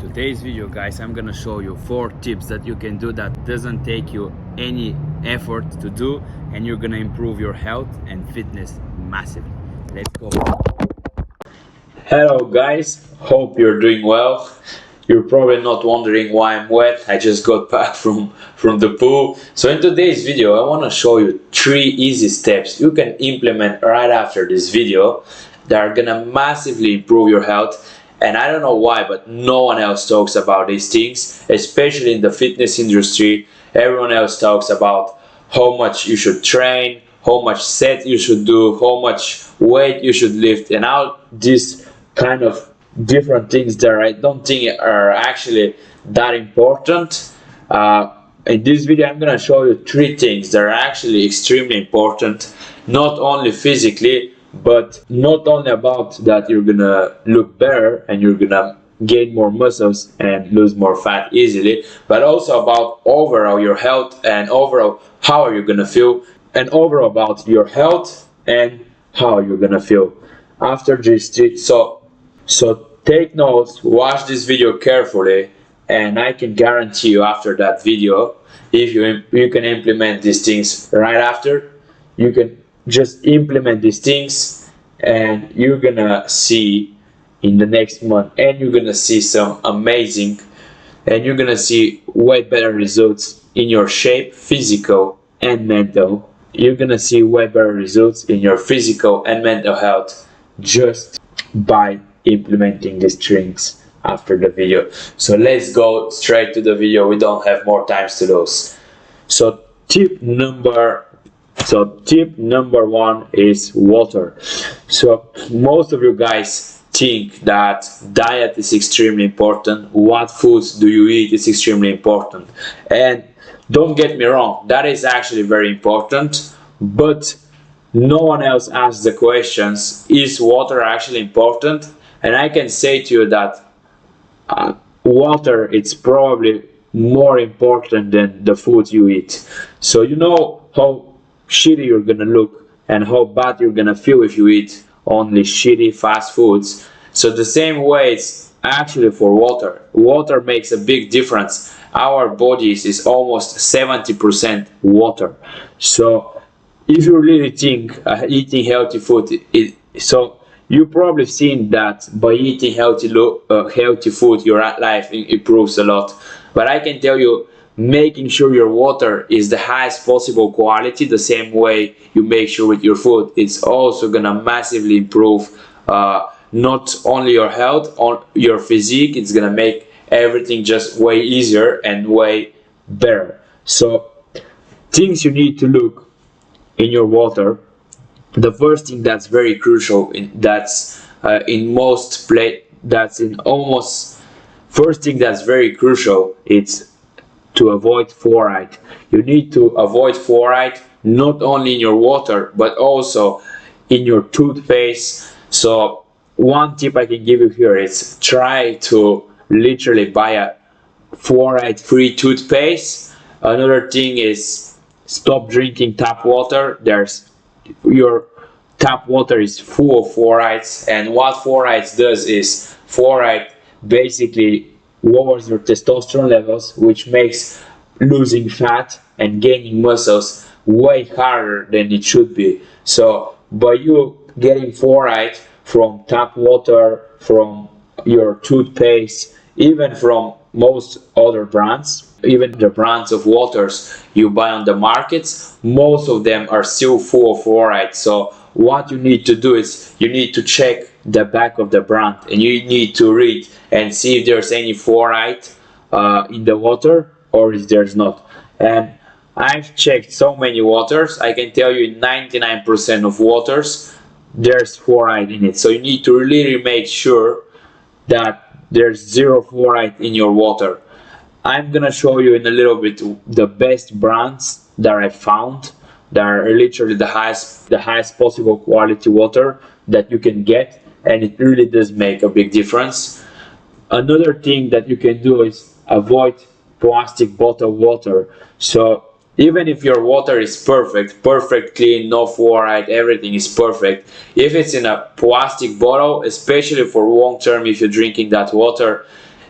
today's video, guys, I'm gonna show you 4 tips that you can do that doesn't take you any effort to do, and you're gonna improve your health and fitness massively. Let's go. Hello guys, hope you're doing well. You're probably not wondering why I'm wet. I just got back from the pool. So in today's video I want to show you 3 easy steps you can implement right after this video that are gonna massively improve your health. And I don't know why, but no one else talks about these things, especially in the fitness industry. Everyone else talks about how much you should train, how much set you should do, how much weight you should lift, and all these kind of different things that I don't think are actually that important. In this video I'm gonna show you 3 things that are actually extremely important, not only physically, but not only about that you're gonna look better and you're gonna gain more muscles and lose more fat easily, but also about overall your health and overall how are you gonna feel, and overall about your health and how you're gonna feel after these 3. So take notes, watch this video carefully, and I can guarantee you after that video, if you can implement these things right after, you can just implement these things and you're gonna see in the next month, and you're gonna see some amazing, and you're gonna see way better results in your shape, physical and mental. You're gonna see way better results in your physical and mental health just by implementing these things after the video. So let's go straight to the video. We don't have more time to lose. So tip number 1 is water. So most of you guys think that diet is extremely important, what foods do you eat is extremely important, and don't get me wrong, that is actually very important, but no one else asks the questions, is water actually important? And I can say to you that water it's probably more important than the food you eat. So you know how shitty you're gonna look and how bad you're gonna feel if you eat only shitty fast foods. So the same way it's actually for water. Water makes a big difference. Our bodies is almost 70% water. So if you really think eating healthy food, so you've probably seen that by eating healthy food your life improves a lot. But I can tell you, making sure your water is the highest possible quality, the same way you make sure with your food, it's also gonna massively improve not only your health, on your physique, it's gonna make everything just way easier and way better. So things you need to look in your water. The first thing that's very crucial, first thing that's very crucial, it's to avoid fluoride. You need to avoid fluoride not only in your water but also in your toothpaste. So one tip I can give you here is try to literally buy a fluoride-free toothpaste. Another thing is stop drinking tap water. Your tap water is full of fluorides, and what fluorides does is fluoride basically lowers your testosterone levels, which makes losing fat and gaining muscles way harder than it should be. So by you getting fluoride from tap water, from your toothpaste, even from most other brands, even the brands of waters you buy on the markets, most of them are still full of fluoride. So what you need to do is you need to check the back of the brand and you need to read and see if there's any fluoride in the water or if there's not. And I've checked so many waters, I can tell you in 99% of waters there's fluoride in it. So you need to really make sure that there's 0 fluoride in your water. I'm gonna show you in a little bit the best brands that I found that are literally the highest possible quality water that you can get, and it really does make a big difference. Another thing that you can do is avoid plastic bottled water. So even if your water is perfect, clean, no fluoride, everything is perfect, if it's in a plastic bottle, especially for long term, if you're drinking that water,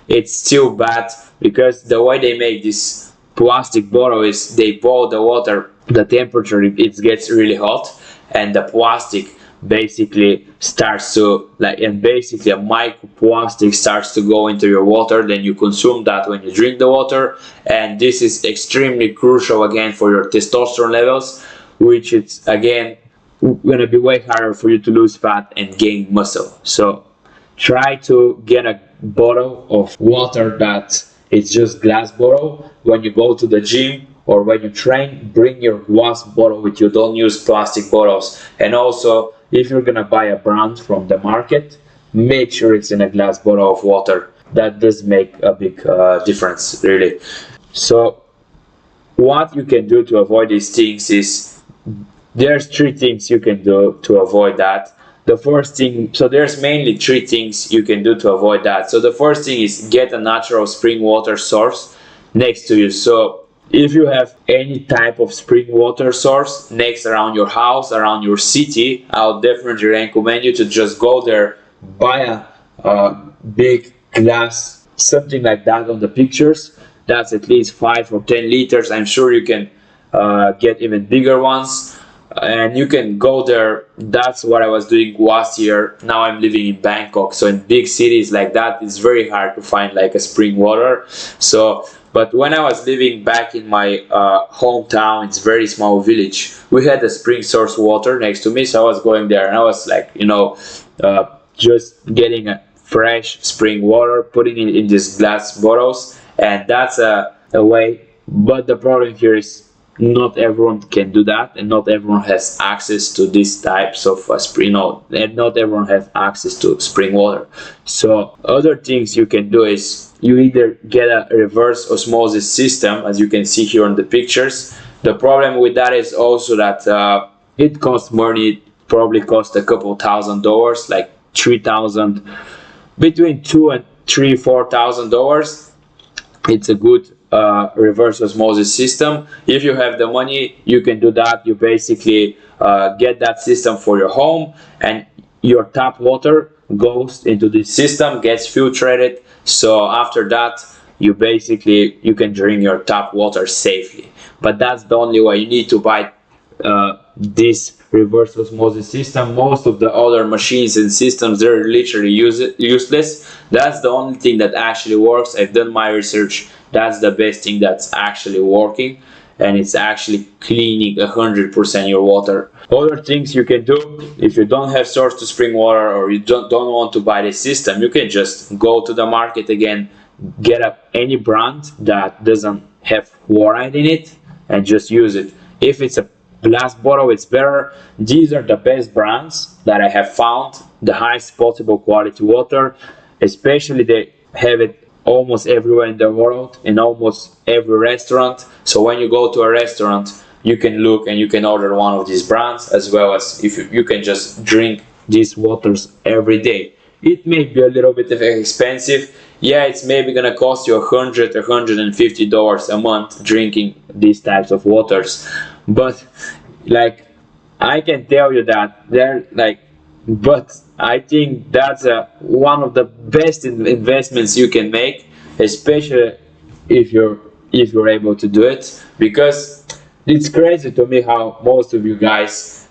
it's still bad, because the way they make this plastic bottle is they boil the water, the temperature, it gets really hot, and the plastic basically starts to and basically a microplastic starts to go into your water. Then you consume that when you drink the water, and this is extremely crucial again for your testosterone levels, which is again gonna be way harder for you to lose fat and gain muscle. So try to get a bottle of water that is just glass bottle. When you go to the gym or when you train, bring your glass bottle with you. Don't use plastic bottles. And also, if you're gonna buy a brand from the market, make sure it's in a glass bottle of water. That does make a big difference, really. So what you can do to avoid these things is, there's 3 things you can do to avoid that. The first thing, so there's mainly 3 things you can do to avoid that. So the first thing is get a natural spring water source next to you. So if you have any type of spring water source next around your house, around your city, I'll definitely recommend you to just go there, buy a big glass, something like that on the pictures. That's at least 5 or 10 liters. I'm sure you can get even bigger ones. And you can go there. That's what I was doing last year. Now I'm living in Bangkok, so in big cities like that, it's very hard to find like a spring water. So, but when I was living back in my hometown, it's a very small village, we had a spring source water next to me. So I was going there and I was like, just getting a fresh spring water, putting it in these glass bottles, and that's a way. But the problem here is, not everyone can do that, and not everyone has access to these types of spring, and not everyone has access to spring water. So other things you can do is, you either get a reverse osmosis system, as you can see here on the pictures. The problem with that is also that it costs money. It probably costs a couple $1,000, like 3,000, between $2,000 and $4,000. It's a good reverse osmosis system. If you have the money, you can do that. You basically get that system for your home, and your tap water goes into this system, gets filtered. So after that, you can drink your tap water safely. But that's the only way. You need to buy this reverse osmosis system. Most of the other machines and systems, they're literally useless. That's the only thing that actually works. I've done my research. That's the best thing that's actually working, and it's actually cleaning 100% your water. Other things you can do, if you don't have source to spring water, or you don't want to buy this system, you can just go to the market again, get any brand that doesn't have fluoride in it, and just use it. If it's a glass bottle, it's better. These are the best brands that I have found, the highest possible quality water. Especially they have it almost everywhere in the world, in almost every restaurant. So when you go to a restaurant, you can look and you can order one of these brands, as well as if you can just drink these waters every day. It may be a little bit expensive. Yeah, it's maybe gonna cost you $100, $150 a month drinking these types of waters. But like, I can tell you that but I think that's one of the best investments you can make, especially if you're able to do it, because it's crazy to me how most of you guys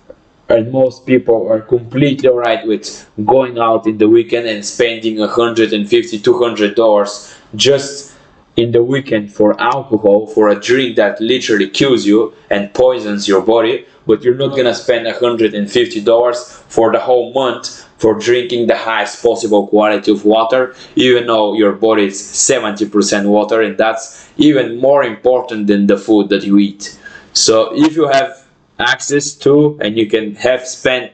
and most people are completely alright with going out in the weekend and spending $150, $200 just in the weekend for alcohol, for a drink that literally kills you and poisons your body. But you're not gonna spend $150 for the whole month for drinking the highest possible quality of water, even though your body is 70% water, and that's even more important than the food that you eat. So if you have access to, and you can have spent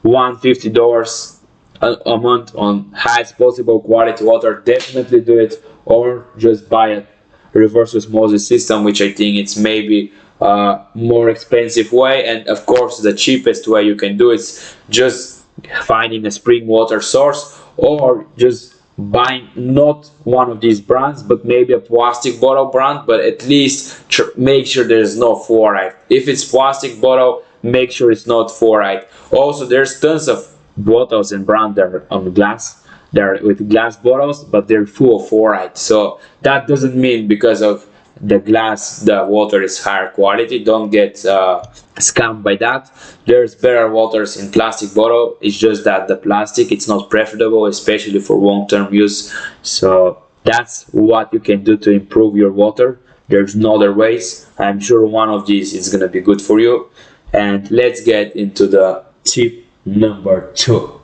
$150 a month on highest possible quality water, definitely do it. Or just buy a reverse osmosis system, which I think it's maybe more expensive way, and of course the cheapest way you can do is just finding a spring water source, or just buying not one of these brands, but maybe a plastic bottle brand, but at least make sure there's no fluoride. If it's plastic bottle, make sure it's not fluoride. Also, there's tons of bottles and brands that are on glass They're with glass bottles, but they're full of fluoride. So that doesn't mean because of the glass the water is higher quality. Don't get scammed by that. There's better waters in plastic bottle. It's just that the plastic, it's not preferable, especially for long-term use. So that's what you can do to improve your water. There's no other ways. I'm sure one of these is going to be good for you. And let's get into the tip number 2.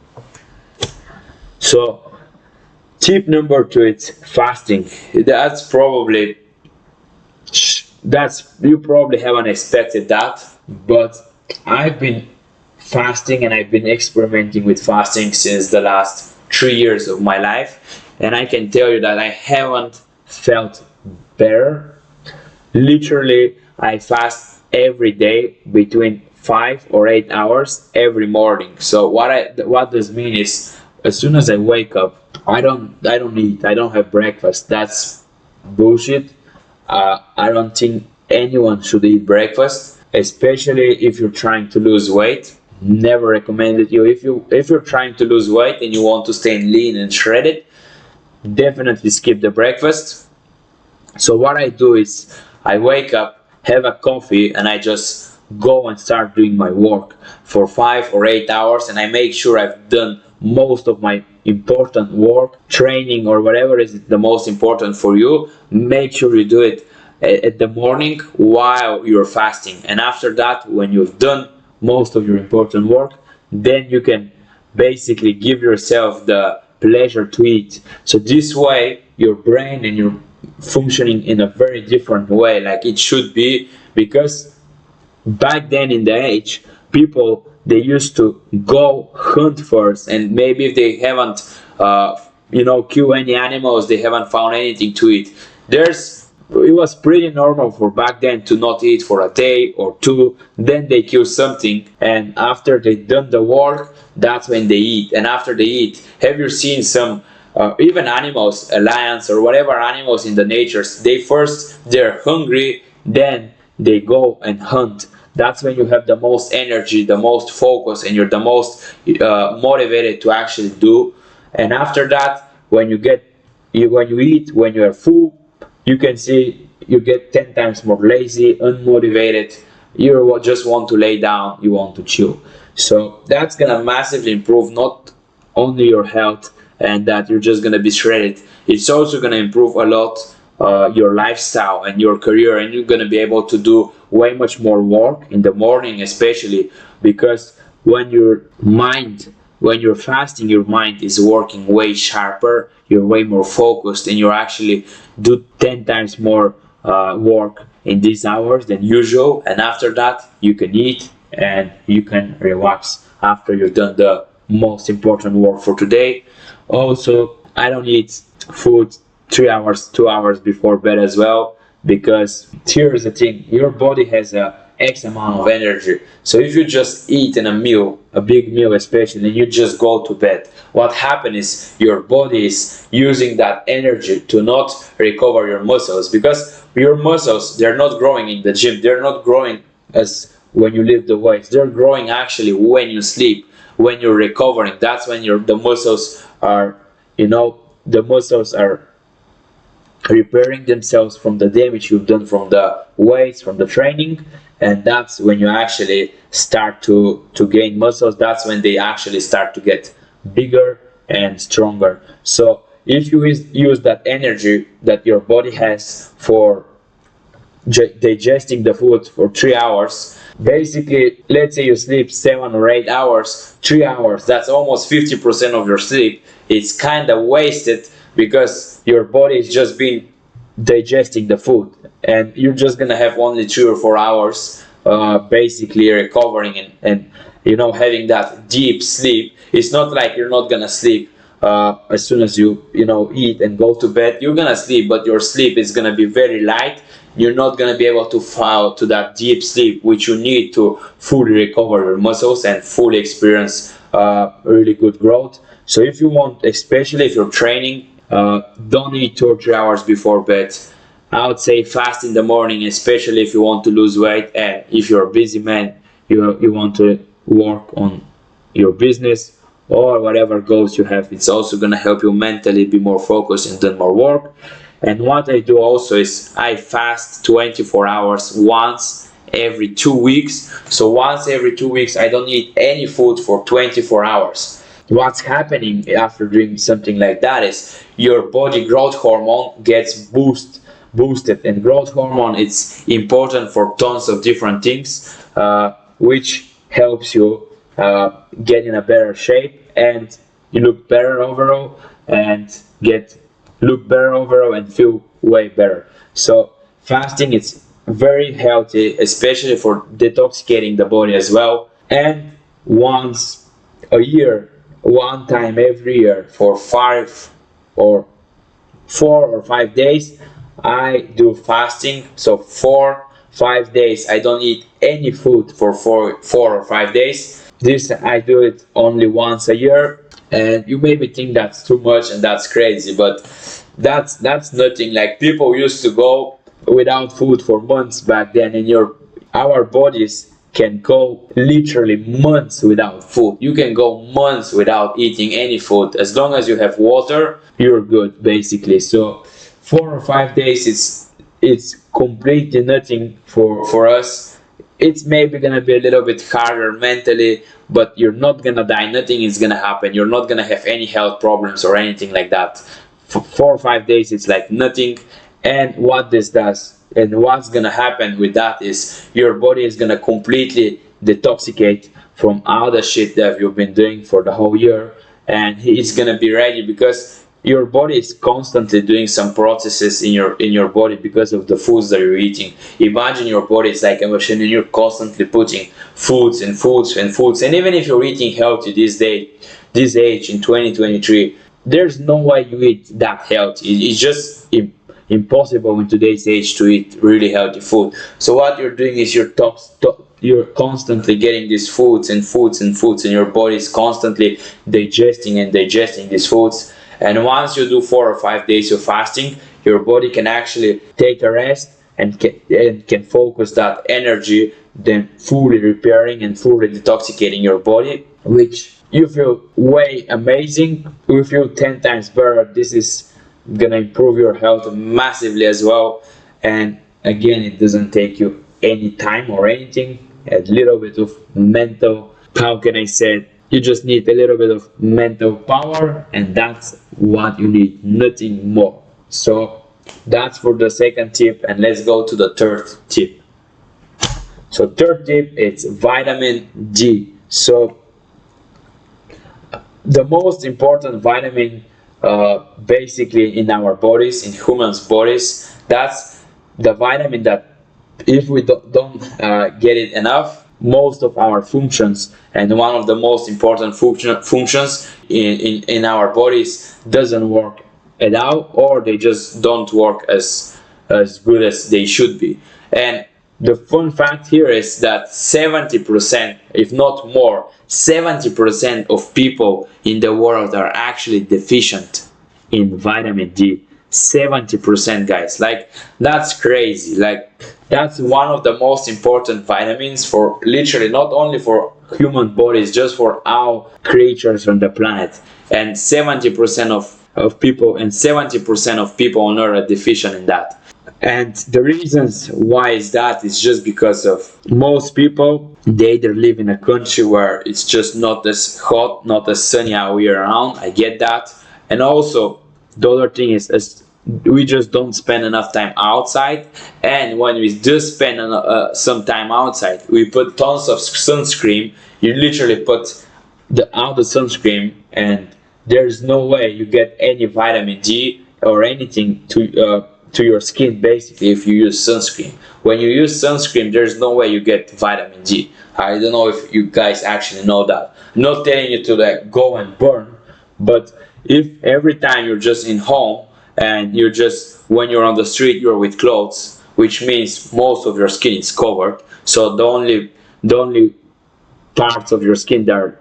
So tip number 2 is fasting. You probably haven't expected that, but I've been fasting and I've been experimenting with fasting since the last 3 years of my life, and I can tell you that I haven't felt better. Literally, I fast every day between 5 or 8 hours every morning. So what this mean is, as soon as I wake up, I don't eat. I don't have breakfast. That's bullshit. I don't think anyone should eat breakfast, especially if you're trying to lose weight. Never recommend it. If you're trying to lose weight and you want to stay lean and shredded, definitely skip the breakfast. So what I do is I wake up, have a coffee, and I just go and start doing my work for 5 or 8 hours, and I make sure I've done most of my important work, training, or whatever is the most important for you. Make sure you do it at the morning while you're fasting, and after that, when you've done most of your important work, then you can basically give yourself the pleasure to eat. So this way your brain and you're functioning in a very different way, like it should be, because back then in the age, people, they used to go hunt first, and maybe if they haven't kill any animals, they haven't found anything to eat. It was pretty normal for back then to not eat for a day or two, then they kill something, and after they done the work, that's when they eat. And after they eat, have you seen some even animals, lions or whatever animals in the nature, they're hungry, then they go and hunt. That's when you have the most energy, the most focus, and you're the most motivated to actually do. And after that, when you eat, when you are full, you can see you get 10 times more lazy, unmotivated. You just want to lay down, you want to chill. So that's gonna massively improve not only your health and that you're just gonna be shredded, it's also gonna improve a lot your lifestyle and your career, and you're gonna be able to do way much more work in the morning, especially because when you're fasting, your mind is working way sharper, you're way more focused, and you're actually do 10 times more work in these hours than usual. And after that, you can eat and you can relax after you've done the most important work for today. Also, I don't eat food 3 hours, 2 hours before bed as well, because here's the thing, your body has a X amount of energy. So if you just eat in a big meal especially, and you just go to bed, what happens is your body is using that energy to not recover your muscles, because your muscles, they're not growing in the gym, they're not growing as when you lift the weights, they're growing actually when you sleep, when you're recovering. That's when the muscles are repairing themselves from the damage you've done from the weights, from the training, and that's when you actually start to gain muscles. That's when they actually start to get bigger and stronger. So if you use that energy that your body has for digesting the food for 3 hours, basically, let's say you sleep 7 or 8 hours, 3 hours, that's almost 50% of your sleep. It's kind of wasted because your body is just been digesting the food, and you're just gonna have only 3 or 4 hours basically recovering and having that deep sleep. It's not like you're not gonna sleep as soon as you eat and go to bed. You're gonna sleep, but your sleep is gonna be very light. You're not gonna be able to fall to that deep sleep which you need to fully recover your muscles and fully experience really good growth. So if you want, especially if you're training, don't eat 2 or 3 hours before bed. I would say fast in the morning, especially if you want to lose weight, and if you're a busy man, you want to work on your business or whatever goals you have. It's also gonna help you mentally be more focused and do more work. And what I do also is I fast 24 hours once every 2 weeks. So once every 2 weeks, I don't eat any food for 24 hours. What's happening after doing something like that is your body growth hormone gets boosted, and growth hormone is important for tons of different things, which helps you get in a better shape, and you look better overall, and look better overall and feel way better. So fasting is very healthy, especially for detoxicating the body as well. And once a year, one time every year, for 4 or 5 days, I do fasting. So 4 5 days I don't eat any food for 4 or 5 days. This I do it only once a year, and you maybe think that's too much and that's crazy, but that's nothing. Like, people used to go without food for months back then, and our bodies can go literally months without food. You can go months without eating any food. As long as you have water, you're good, basically. So 4 or 5 days, it's completely nothing for us. It's maybe gonna be a little bit harder mentally, but you're not gonna die. Nothing is gonna happen. You're not gonna have any health problems or anything like that. For 4 or 5 days, it's like nothing. And what this does, and what's gonna happen with that, is your body is gonna completely detoxicate from all the shit that you've been doing for the whole year, and it's gonna be ready, because your body is constantly doing some processes in your body because of the foods that you're eating. Imagine your body is like a machine, and you're constantly putting foods and foods and foods. And even if you're eating healthy this age in 2023, there's no way you eat that healthy. It's just impossible in today's age to eat really healthy food. So what you're doing is you're constantly getting these foods and foods and foods, and your body is constantly digesting these foods. And once you do 4 or 5 days of fasting, your body can actually take a rest and can focus that energy, then fully repairing and fully detoxicating your body, which you feel way amazing. You feel 10 times better. This is gonna improve your health massively as well. And again, it doesn't take you any time or anything. A little bit of mental, how can I say it? You just need a little bit of mental power, and that's what you need, nothing more. So that's for the second tip, and let's go to the third tip. So third tip, it's vitamin D. So the most important vitamin basically in our bodies, in humans' bodies, that's the vitamin that if we don't get it enough, most of our functions, and one of the most important functions in our bodies, doesn't work at all, or they just don't work as good as they should be. And the fun fact here is that 70%, if not more, 70% of people in the world are actually deficient in vitamin D. 70%, guys. Like, that's crazy. Like, that's one of the most important vitamins for literally not only for human bodies, just for all creatures on the planet. And 70% of people, and 70% of people on earth are deficient in that. And the reasons why is that is just because of most people, they either live in a country where it's just not as hot, not as sunny all year round. I get that. And also, the other thing is we just don't spend enough time outside. And when we do spend some time outside, we put tons of sunscreen. You literally put all the sunscreen, and there's no way you get any vitamin D or anything to your skin, basically, if you use sunscreen. When you use sunscreen, there's no way you get vitamin D. I don't know if you guys actually know that. I'm not telling you to like go and burn, but if every time you're just in home, and you're just, when you're on the street, you're with clothes, which means most of your skin is covered. So the only parts of your skin that are,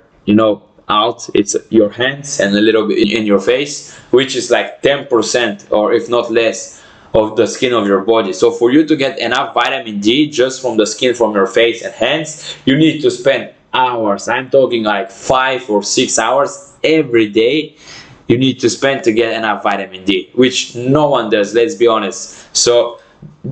out, it's your hands and a little bit in your face, which is like 10%, or if not less, of the skin of your body. So for you to get enough vitamin D just from the skin from your face and hands, you need to spend hours, I'm talking like 5 or 6 hours every day, you need to spend to get enough vitamin D, which no one does, let's be honest. So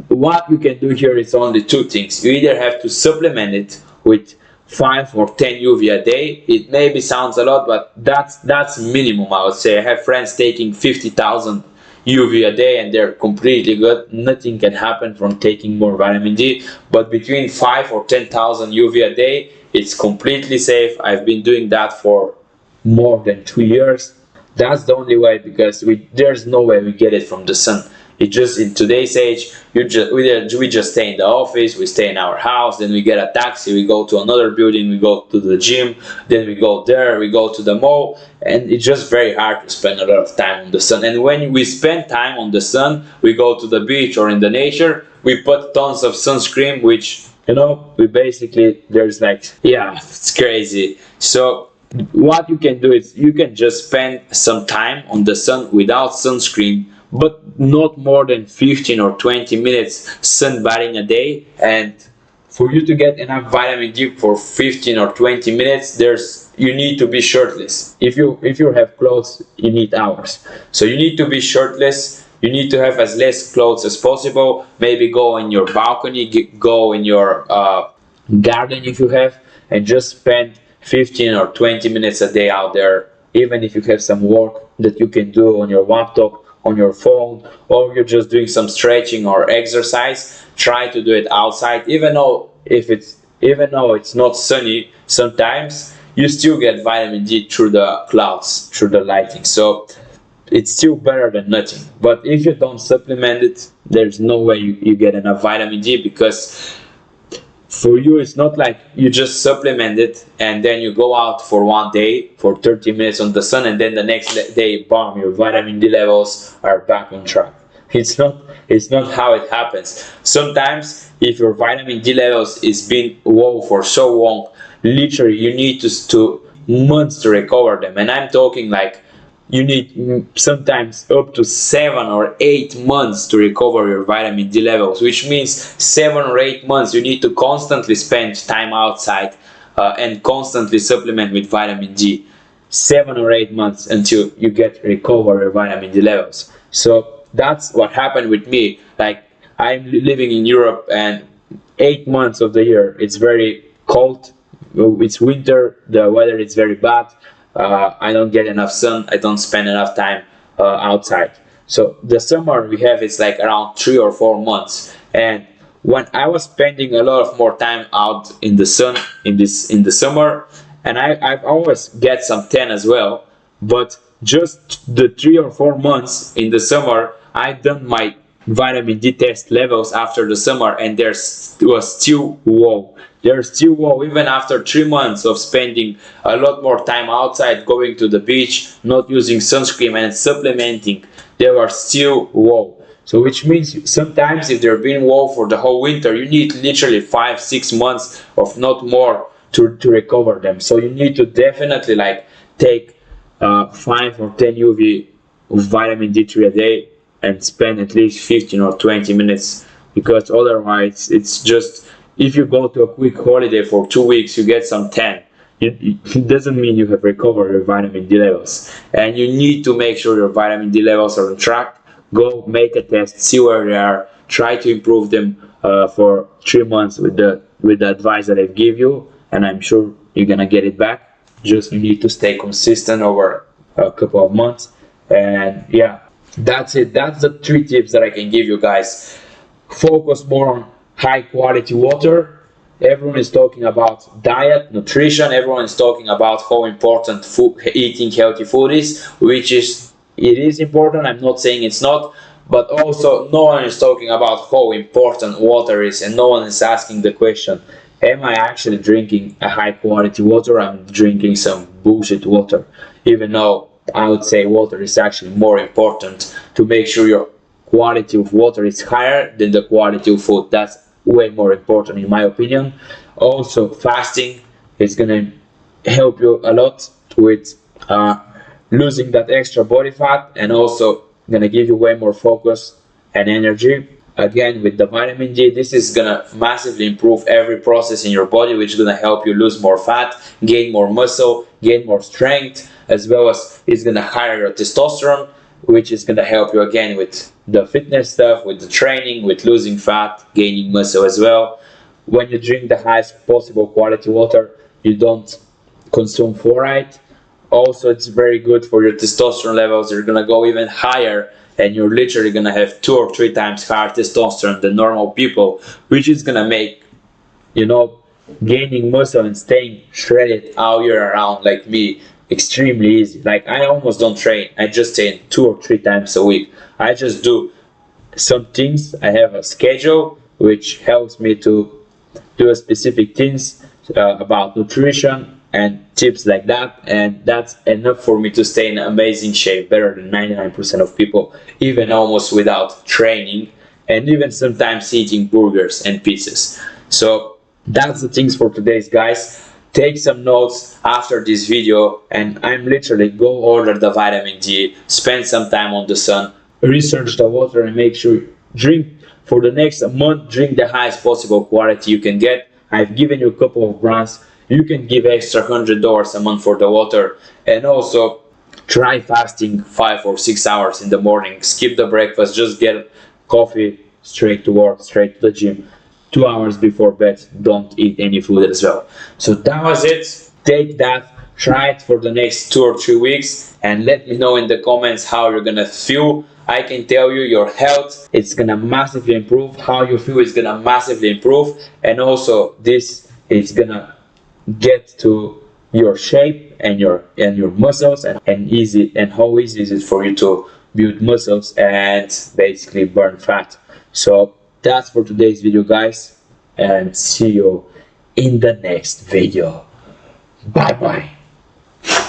what you can do here is only two things. You either have to supplement it with 5 or 10 UV a day. It maybe sounds a lot, but that's minimum, I would say. I have friends taking 50,000 UV a day and they're completely good. Nothing can happen from taking more vitamin D, but between 5 or 10,000 UV a day, it's completely safe. I've been doing that for more than 2 years. That's the only way, because there's no way we get it from the sun. It just, in today's age, we just stay in the office, we stay in our house, then we get a taxi, we go to another building, we go to the gym, then we go there, we go to the mall, and it's just very hard to spend a lot of time on the sun. And when we spend time on the sun, we go to the beach or in the nature, we put tons of sunscreen, which, you know, we basically, there's like, yeah, it's crazy. So what you can do is you can just spend some time on the sun without sunscreen, but not more than 15 or 20 minutes sunbathing a day. And for you to get enough vitamin D for 15 or 20 minutes, you need to be shirtless. If you have clothes, you need hours. So you need to be shirtless. You need to have as less clothes as possible. Maybe go in your balcony, go in your garden if you have, and just spend 15 or 20 minutes a day out there. Even if you have some work that you can do on your laptop, on your phone, or you're just doing some stretching or exercise, try to do it outside. Even though it's not sunny, sometimes you still get vitamin D through the clouds, through the lighting. So it's still better than nothing. But if you don't supplement it, there's no way you get enough vitamin D, because for you, it's not like you just supplement it and then you go out for one day for 30 minutes on the sun, and then the next day, bam, your vitamin D levels are back on track. It's not how it happens. Sometimes if your vitamin D levels is been low for so long, literally you need to months to recover them. And I'm talking like you need sometimes up to 7 or 8 months to recover your vitamin D levels, which means 7 or 8 months you need to constantly spend time outside and constantly supplement with vitamin D. 7 or 8 months until you recover your vitamin D levels. So that's what happened with me. Like, I'm living in Europe, and 8 months of the year it's very cold. It's winter, the weather is very bad. I don't get enough sun, I don't spend enough time outside. So the summer we have is like around 3 or 4 months. And when I was spending a lot of more time out in the sun in the summer, and I've always get some tan as well, but just the 3 or 4 months in the summer, I've done my vitamin D test levels after the summer, and there was still low. They're still low even after 3 months of spending a lot more time outside, going to the beach, not using sunscreen and supplementing. They were still low. So which means sometimes if they're being low for the whole winter, you need literally 5-6 months of not more to recover them. So you need to definitely like take 5 or 10 UV of vitamin D3 a day and spend at least 15 or 20 minutes, because otherwise it's just, if you go to a quick holiday for 2 weeks, you get some tan. It doesn't mean you have recovered your vitamin D levels. And you need to make sure your vitamin D levels are on track. Go make a test, see where they are, try to improve them for 3 months with the advice that I give you, and I'm sure you're gonna get it back. Just you need to stay consistent over a couple of months. And yeah, that's it. That's the 3 tips that I can give you guys. Focus more on high quality water. Everyone is talking about diet, nutrition. Everyone is talking about how important eating healthy food is, which it is important. I'm not saying it's not, but also no one is talking about how important water is, and no one is asking the question, am I actually drinking a high quality water? I'm drinking some bullshit water. Even though I would say water is actually more important to make sure your quality of water is higher than the quality of food. That's way more important in my opinion. Also, fasting is gonna help you a lot with losing that extra body fat, and also gonna give you way more focus and energy. again with the vitamin D, this is gonna massively improve every process in your body, which is gonna help you lose more fat, gain more muscle, gain more strength, as well as it's gonna higher your testosterone, which is gonna help you again with the fitness stuff, with the training, with losing fat, gaining muscle as well. When you drink the highest possible quality water, you don't consume fluoride. Also, it's very good for your testosterone levels. They're gonna go even higher, and you're literally gonna have 2 or 3 times higher testosterone than normal people, which is gonna make, you know, gaining muscle and staying shredded all year around like me extremely easy. Like, I almost don't train. I just train 2 or 3 times a week. I just do some things. I have a schedule which helps me to do specific things about nutrition and tips like that, and that's enough for me to stay in amazing shape, better than 99% of people, even almost without training, and even sometimes eating burgers and pizzas. So that's the things for today's, guys. Take some notes after this video, and I'm literally go order the vitamin D, spend some time on the sun, research the water, and make sure drink for the next month, drink the highest possible quality you can get. I've given you a couple of brands. You can give extra $100 a month for the water, and also try fasting 5 or 6 hours in the morning. Skip the breakfast, just get coffee, straight to work, straight to the gym. 2 hours before bed, don't eat any food as well. So that was it. Take that, try it for the next 2 or 3 weeks, and let me know in the comments how you're gonna feel. I can tell you your health, it's gonna massively improve. How you feel is gonna massively improve, and also this is gonna get to your shape and your muscles, and how easy is it for you to build muscles and basically burn fat. So that's for today's video, guys, and see you in the next video. Bye bye.